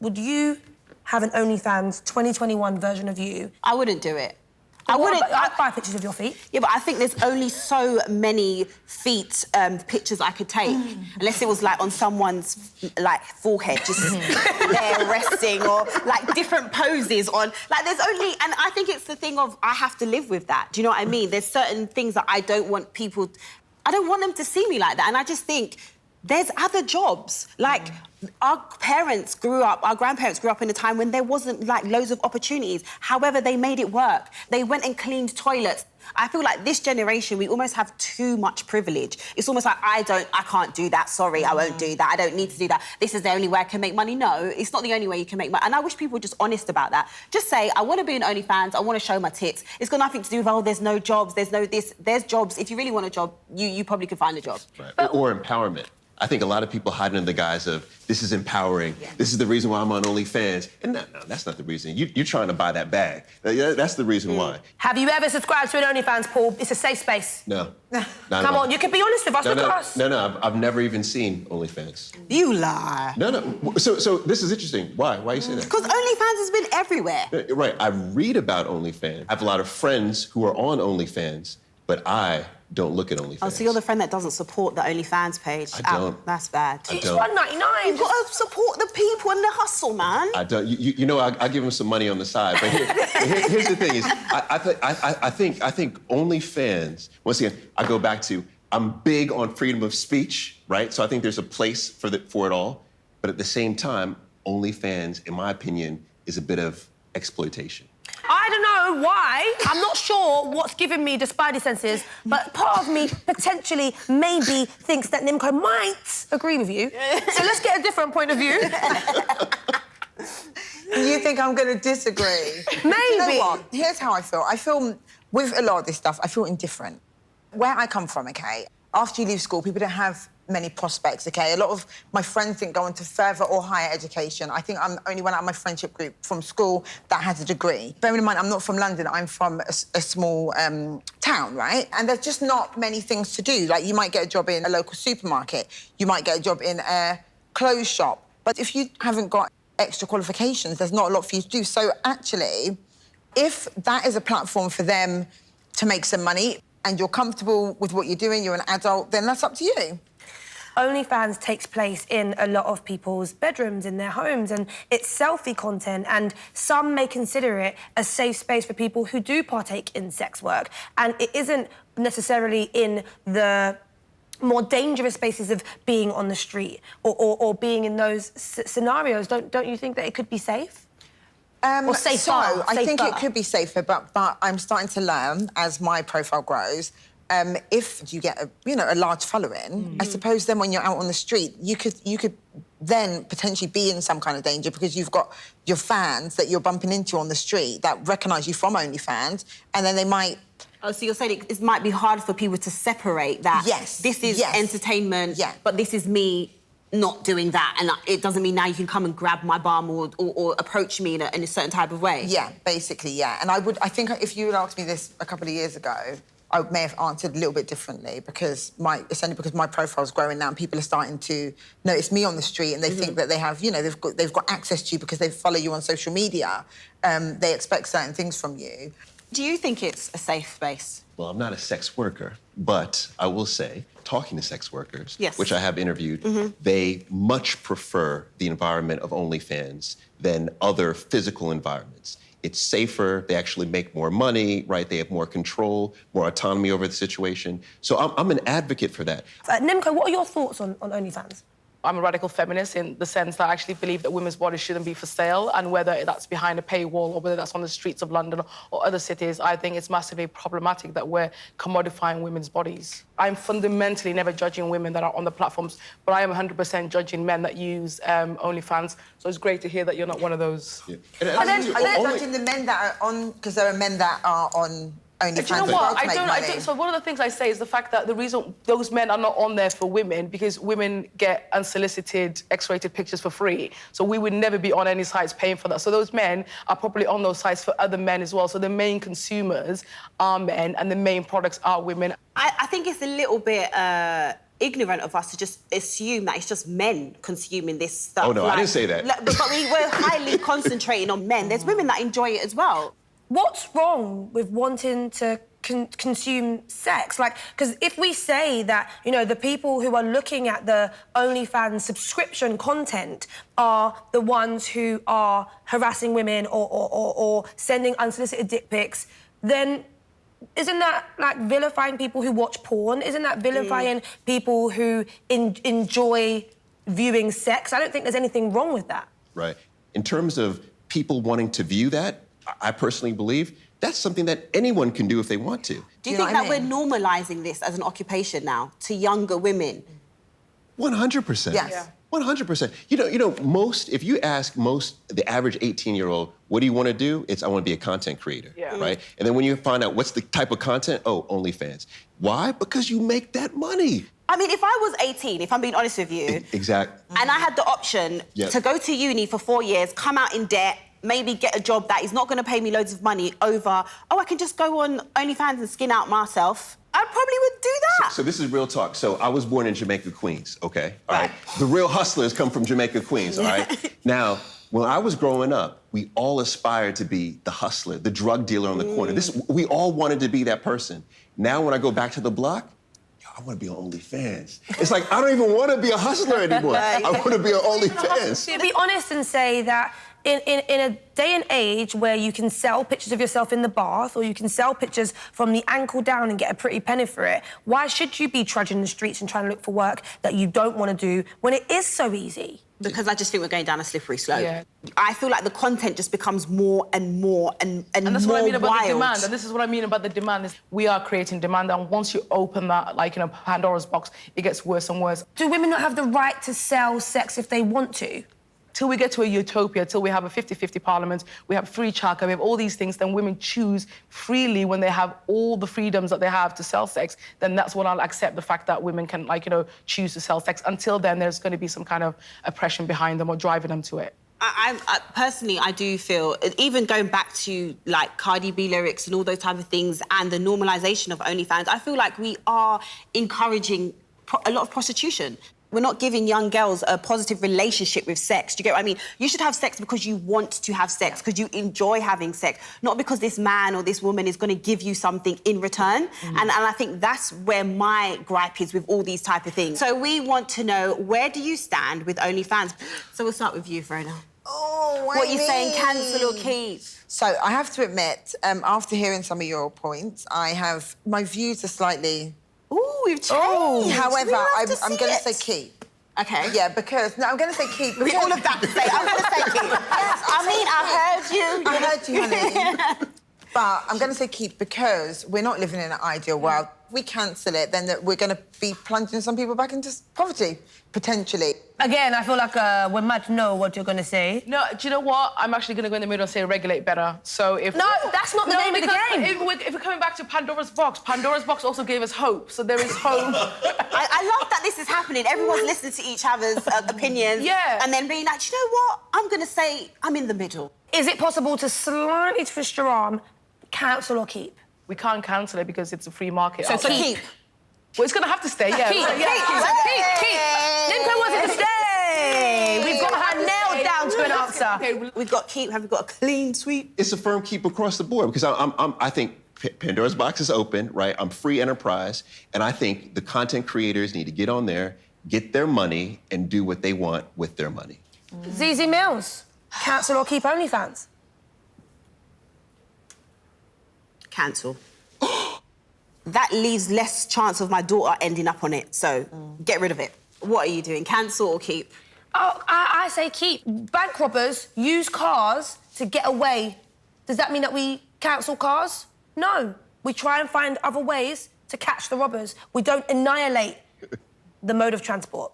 would you have an OnlyFans 2021 version of you? I wouldn't do it. I'd buy pictures of your feet. Yeah, but I think there's only so many feet pictures I could take, unless it was like on someone's like forehead, just there resting, or like different poses on. Like there's only, and I think it's the thing of I have to live with that. Do you know what I mean? There's certain things that I don't want people. I don't want them to see me like that, and I just think there's other jobs. Like, our grandparents grew up in a time when there wasn't, like, loads of opportunities. However, they made it work. They went and cleaned toilets. I feel like this generation, we almost have too much privilege. It's almost like, I can't do that, sorry, I won't do that, I don't need to do that. This is the only way I can make money. No, it's not the only way you can make money. And I wish people were just honest about that. Just say, I want to be an OnlyFans, I want to show my tits. It's got nothing to do with, oh, there's no jobs, there's no this. There's jobs. If you really want a job, you probably could find a job. Right. Or empowerment. I think a lot of people hide under the guise of, this is empowering, this is the reason why I'm on OnlyFans. And no, that's not the reason. You're trying to buy that bag. That's the reason why. Have you ever subscribed to an OnlyFans, Paul? It's a safe space. No. Come on, you can be honest with us, look at us. No, I've never even seen OnlyFans. You lie. No. So this is interesting. Why you say that? Because OnlyFans has been everywhere. Right, I read about OnlyFans. I have a lot of friends who are on OnlyFans, but I don't look at OnlyFans. Oh, so you're the friend that doesn't support the OnlyFans page? I don't. Oh, that's bad. It's $1.99. You've got to support the people and the hustle, man. I don't. You know, I give them some money on the side. But here's the thing: is I think OnlyFans. Once again, I go back to I'm big on freedom of speech, right? So I think there's a place for it all. But at the same time, OnlyFans, in my opinion, is a bit of exploitation. I don't know why. I'm not sure what's giving me the spidey senses, but part of me potentially maybe thinks that Nimco might agree with you. So let's get a different point of view. You think I'm going to disagree? Maybe. You know what? Here's how I feel. I feel, with a lot of this stuff, I feel indifferent. Where I come from, OK, after you leave school, people don't have many prospects, OK? A lot of my friends didn't go into further or higher education. I think I'm the only one out of my friendship group from school that has a degree. Bearing in mind, I'm not from London, I'm from a small town, right? And there's just not many things to do. Like, you might get a job in a local supermarket, you might get a job in a clothes shop. But if you haven't got extra qualifications, there's not a lot for you to do. So actually, if that is a platform for them to make some money and you're comfortable with what you're doing, you're an adult, then that's up to you. OnlyFans takes place in a lot of people's bedrooms, in their homes, and it's selfie content, and some may consider it a safe space for people who do partake in sex work. And it isn't necessarily in the more dangerous spaces of being on the street or being in those scenarios. Don't you think that it could be safe? Or safer? So, I think it could be safer, but I'm starting to learn as my profile grows. If you get a large following, I suppose then when you're out on the street, you could then potentially be in some kind of danger because you've got your fans that you're bumping into on the street that recognise you from OnlyFans, and then they might. Oh, so you're saying it might be hard for people to separate that. Yes. This is entertainment, but this is me not doing that, and it doesn't mean now you can come and grab my bum or approach me in a certain type of way. Yeah, basically, yeah. And I think if you had asked me this a couple of years ago, I may have answered a little bit differently because it's only because my profile's growing now and people are starting to notice me on the street and they think that they have, they've got access to you because they follow you on social media. They expect certain things from you. Do you think it's a safe space? Well, I'm not a sex worker, but I will say, talking to sex workers, yes, which I have interviewed, they much prefer the environment of OnlyFans than other physical environments. It's safer, they actually make more money, right? They have more control, more autonomy over the situation. So I'm an advocate for that. Nimco, what are your thoughts on OnlyFans? I'm a radical feminist in the sense that I actually believe that women's bodies shouldn't be for sale, and whether that's behind a paywall or whether that's on the streets of London or other cities, I think it's massively problematic that we're commodifying women's bodies. I'm fundamentally never judging women that are on the platforms, but I am 100% judging men that use OnlyFans. So it's great to hear that you're not one of those. Yeah. Are they judging the men that are on, because there are men that are on OnlyFans? Do you know what? I don't. So one of the things I say is the fact that the reason those men are not on there for women because women get unsolicited, X-rated pictures for free. So we would never be on any sites paying for that. So those men are probably on those sites for other men as well. So the main consumers are men and the main products are women. I think it's a little bit ignorant of us to just assume that it's just men consuming this stuff. Oh, no, I didn't say that. But we were highly concentrating on men. There's women that enjoy it as well. What's wrong with wanting to consume sex? Like, because if we say that, you know, the people who are looking at the OnlyFans subscription content are the ones who are harassing women or sending unsolicited dick pics, then isn't that like vilifying people who watch porn? Isn't that vilifying people who enjoy viewing sex? I don't think there's anything wrong with that. Right. In terms of people wanting to view that, I personally believe that's something that anyone can do if they want to. Do you think that we're normalising this as an occupation now to younger women? 100%. Yes. Yeah. 100%. You know, if you ask the average 18-year-old, what do you want to do? It's, I want to be a content creator, right? And then when you find out what's the type of content, oh, OnlyFans. Why? Because you make that money. I mean, if I was 18, if I'm being honest with you... Exactly. And I had the option to go to uni for 4 years, come out in debt, maybe get a job that is not going to pay me loads of money over, oh, I can just go on OnlyFans and skin out myself, I probably would do that. So this is real talk. So I was born in Jamaica, Queens, okay? All right. The real hustlers come from Jamaica, Queens, all right? Now, when I was growing up, we all aspired to be the hustler, the drug dealer on the corner. We all wanted to be that person. Now when I go back to the block, I want to be on OnlyFans. It's like, I don't even want to be a hustler anymore. I want to be on OnlyFans. To be honest and say that in a day and age where you can sell pictures of yourself in the bath or you can sell pictures from the ankle down and get a pretty penny for it, why should you be trudging the streets and trying to look for work that you don't want to do when it is so easy? Because I just think we're going down a slippery slope. Yeah. I feel like the content just becomes more and more and that's more what I mean about wild. the demand. And this is what I mean about the demand is we are creating demand, and once you open that, like, you know, Pandora's box, it gets worse and worse. Do women not have the right to sell sex if they want to? Till we get to a utopia, till we have a 50-50 parliament, we have free childcare, we have all these things, then women choose freely when they have all the freedoms that they have to sell sex, then that's when I'll accept the fact that women can, like, you know, choose to sell sex. Until then, there's going to be some kind of oppression behind them or driving them to it. I personally, I do feel, even going back to, like, Cardi B lyrics and all those type of things and the normalisation of OnlyFans, I feel like we are encouraging a lot of prostitution. We're not giving young girls a positive relationship with sex. Do you get what I mean? You should have sex because you want to have sex, because you enjoy having sex, not because this man or this woman is going to give you something in return. And I think that's where my gripe is with all these type of things. So we want to know, where do you stand with OnlyFans? So we'll start with you, Verona. Oh, what are you saying, cancel or keep? So I have to admit, after hearing some of your points, my views are slightly... Ooh, we've changed. Oh. However, I'm going to say keep. Okay. Yeah, because... No, I'm going to say keep. We all of that to say. I'm going to say keep. Yes, I heard you. I heard you, honey. But I'm going to say keep because we're not living in an ideal world. We cancel it, then we're going to be plunging some people back into poverty, potentially. Again, I feel like we might know what you're going to say. No, do you know what? I'm actually going to go in the middle and say regulate better. So if... No, that's not the name of the game. If we're coming back to Pandora's box also gave us hope. So there is hope. I love that this is happening. Everyone's listening to each other's opinions. Yeah. And then being like, you know what? I'm going to say I'm in the middle. Is it possible to slightly twist your arm, cancel or keep? We can't cancel it because it's a free market. So keep. Well, it's going to have to stay, yeah. Keep. Lincoln wanted to stay. We've got her nailed down to an answer. Okay, we've got keep. Have we got a clean sweep? It's a firm keep across the board because I think Pandora's box is open, right? I'm free enterprise, and I think the content creators need to get on there, get their money, and do what they want with their money. ZZ Mills, cancel or keep OnlyFans? Cancel. That leaves less chance of my daughter ending up on it, so get rid of it. What are you doing, cancel or keep? Oh, I say keep. Bank robbers use cars to get away. Does that mean that we cancel cars? No. We try and find other ways to catch the robbers. We don't annihilate the mode of transport.